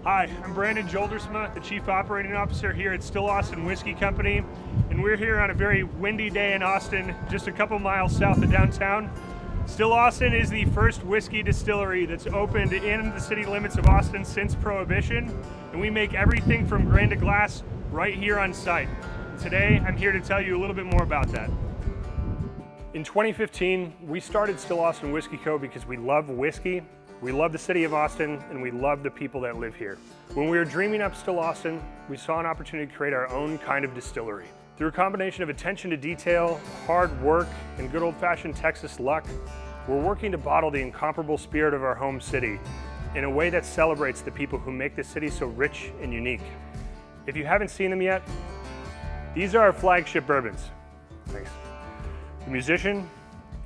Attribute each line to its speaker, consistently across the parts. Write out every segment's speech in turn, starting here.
Speaker 1: Hi, I'm Brandon Joldersma, the Chief Operating Officer here at Still Austin Whiskey Company, and we're here on a very windy day in Austin, just a couple miles south of downtown. Still Austin is the first whiskey distillery that's opened in the city limits of Austin since Prohibition, and we make everything from grain to glass right here on site. Today, I'm here to tell you a little bit more about that. In 2015, we started Still Austin Whiskey Co. because we love whiskey, we love the city of Austin, and we love the people that live here. When we were dreaming up Still Austin, we saw an opportunity to create our own kind of distillery. Through a combination of attention to detail, hard work, and good old-fashioned Texas luck, we're working to bottle the incomparable spirit of our home city in a way that celebrates the people who make this city so rich and unique. If you haven't seen them yet, these are our flagship bourbons. Thanks. The Musician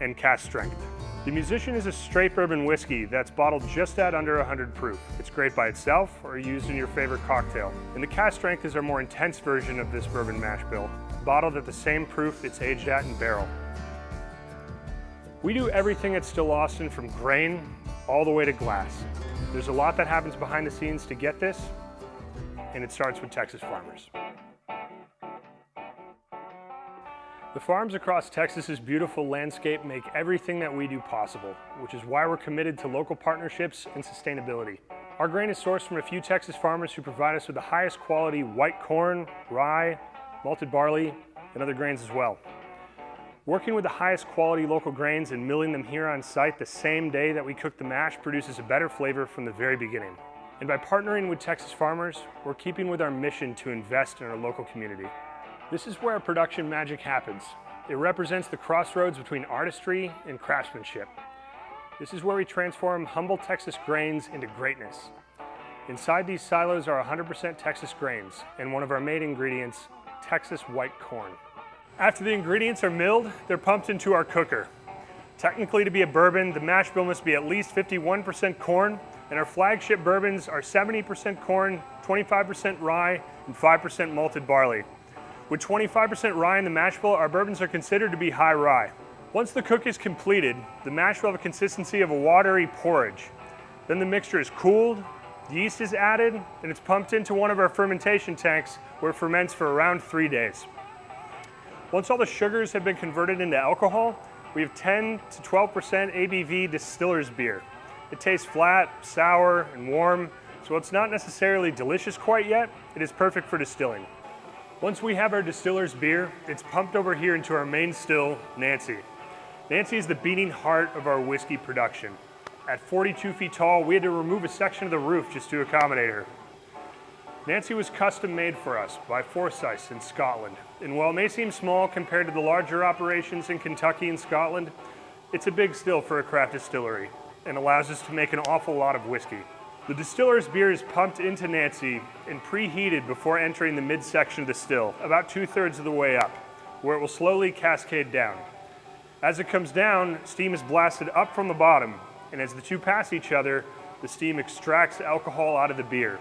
Speaker 1: and Cask Strength. The Musician is a straight bourbon whiskey that's bottled just at under 100 proof. It's great by itself or used in your favorite cocktail. And the Cask Strength is our more intense version of this bourbon mash bill, bottled at the same proof it's aged at in barrel. We do everything at Still Austin from grain all the way to glass. There's a lot that happens behind the scenes to get this, and it starts with Texas farmers. The farms across Texas's beautiful landscape make everything that we do possible, which is why we're committed to local partnerships and sustainability. Our grain is sourced from a few Texas farmers who provide us with the highest quality white corn, rye, malted barley, and other grains as well. Working with the highest quality local grains and milling them here on site the same day that we cook the mash produces a better flavor from the very beginning. And by partnering with Texas farmers, we're keeping with our mission to invest in our local community. This is where our production magic happens. It represents the crossroads between artistry and craftsmanship. This is where we transform humble Texas grains into greatness. Inside these silos are 100% Texas grains and one of our main ingredients, Texas white corn. After the ingredients are milled, they're pumped into our cooker. Technically, to be a bourbon, the mash bill must be at least 51% corn, and our flagship bourbons are 70% corn, 25% rye, and 5% malted barley. With 25% rye in the mash bill, our bourbons are considered to be high rye. Once the cook is completed, the mash will have a consistency of a watery porridge. Then the mixture is cooled, yeast is added, and it's pumped into one of our fermentation tanks where it ferments for around 3 days. Once all the sugars have been converted into alcohol, we have 10 to 12% ABV distiller's beer. It tastes flat, sour, and warm, so it's not necessarily delicious quite yet. It is perfect for distilling. Once we have our distiller's beer, it's pumped over here into our main still, Nancy. Nancy is the beating heart of our whiskey production. At 42 feet tall, we had to remove a section of the roof just to accommodate her. Nancy was custom made for us by Forsyth in Scotland. And while it may seem small compared to the larger operations in Kentucky and Scotland, it's a big still for a craft distillery and allows us to make an awful lot of whiskey. The distiller's beer is pumped into Nancy and preheated before entering the midsection of the still, about 2/3 of the way up, where it will slowly cascade down. As it comes down, steam is blasted up from the bottom, and as the two pass each other, the steam extracts alcohol out of the beer.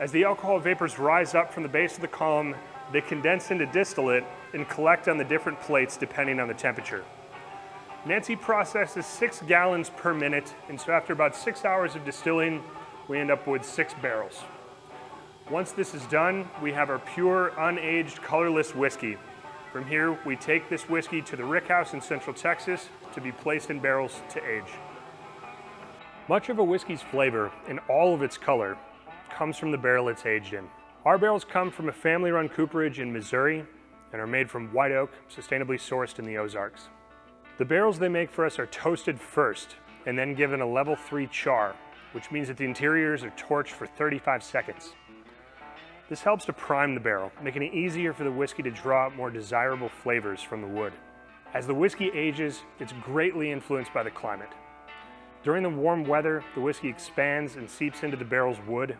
Speaker 1: As the alcohol vapors rise up from the base of the column, they condense into distillate and collect on the different plates depending on the temperature. Nancy processes 6 gallons per minute, and so after about 6 hours of distilling, we end up with 6 barrels. Once this is done, we have our pure, unaged, colorless whiskey. From here, we take this whiskey to the Rick House in Central Texas to be placed in barrels to age. Much of a whiskey's flavor and all of its color comes from the barrel it's aged in. Our barrels come from a family-run cooperage in Missouri and are made from white oak, sustainably sourced in the Ozarks. The barrels they make for us are toasted first and then given a level 3 char, which means that the interiors are torched for 35 seconds. This helps to prime the barrel, making it easier for the whiskey to draw out more desirable flavors from the wood. As the whiskey ages, it's greatly influenced by the climate. During the warm weather, the whiskey expands and seeps into the barrel's wood.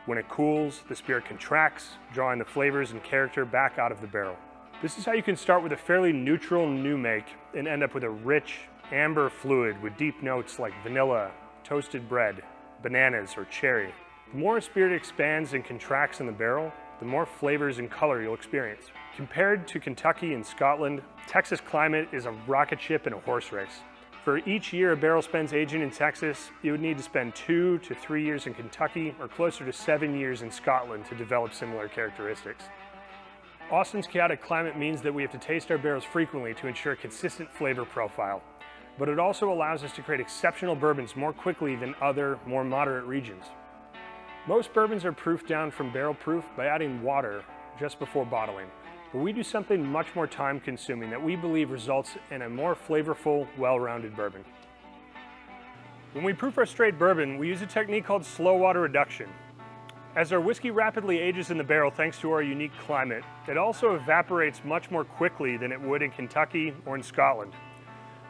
Speaker 1: When it cools, the spirit contracts, drawing the flavors and character back out of the barrel. This is how you can start with a fairly neutral new make and end up with a rich, amber fluid with deep notes like vanilla, toasted bread, bananas, or cherry. The more a spirit expands and contracts in the barrel, the more flavors and color you'll experience. Compared to Kentucky and Scotland, Texas climate is a rocket ship in a horse race. For each year a barrel spends aging in Texas, you would need to spend 2 to 3 years in Kentucky or closer to 7 years in Scotland to develop similar characteristics. Austin's chaotic climate means that we have to taste our barrels frequently to ensure a consistent flavor profile, but it also allows us to create exceptional bourbons more quickly than other, more moderate regions. Most bourbons are proofed down from barrel proof by adding water just before bottling, but we do something much more time-consuming that we believe results in a more flavorful, well-rounded bourbon. When we proof our straight bourbon, we use a technique called slow water reduction. As our whiskey rapidly ages in the barrel thanks to our unique climate, it also evaporates much more quickly than it would in Kentucky or in Scotland.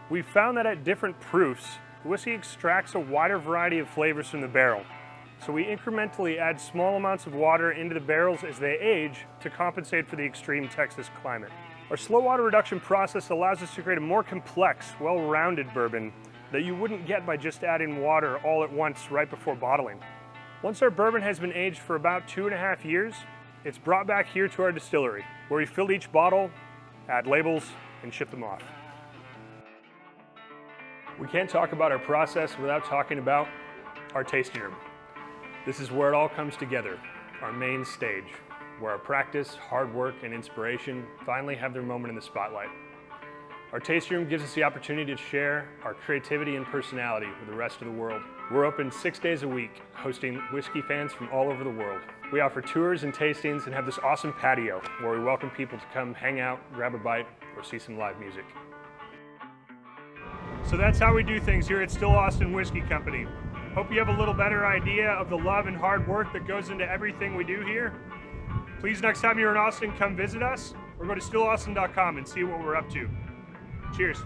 Speaker 1: We've found that at different proofs, whiskey extracts a wider variety of flavors from the barrel. So we incrementally add small amounts of water into the barrels as they age to compensate for the extreme Texas climate. Our slow water reduction process allows us to create a more complex, well-rounded bourbon that you wouldn't get by just adding water all at once right before bottling. Once our bourbon has been aged for about 2.5 years, it's brought back here to our distillery, where we fill each bottle, add labels, and ship them off. We can't talk about our process without talking about our tasting room. This is where it all comes together, our main stage, where our practice, hard work, and inspiration finally have their moment in the spotlight. Our tasting room gives us the opportunity to share our creativity and personality with the rest of the world. We're open 6 days a week, hosting whiskey fans from all over the world. We offer tours and tastings and have this awesome patio where we welcome people to come hang out, grab a bite, or see some live music. So that's how we do things here at Still Austin Whiskey Company. Hope you have a little better idea of the love and hard work that goes into everything we do here. Please, next time you're in Austin, come visit us or go to stillaustin.com and see what we're up to. Cheers.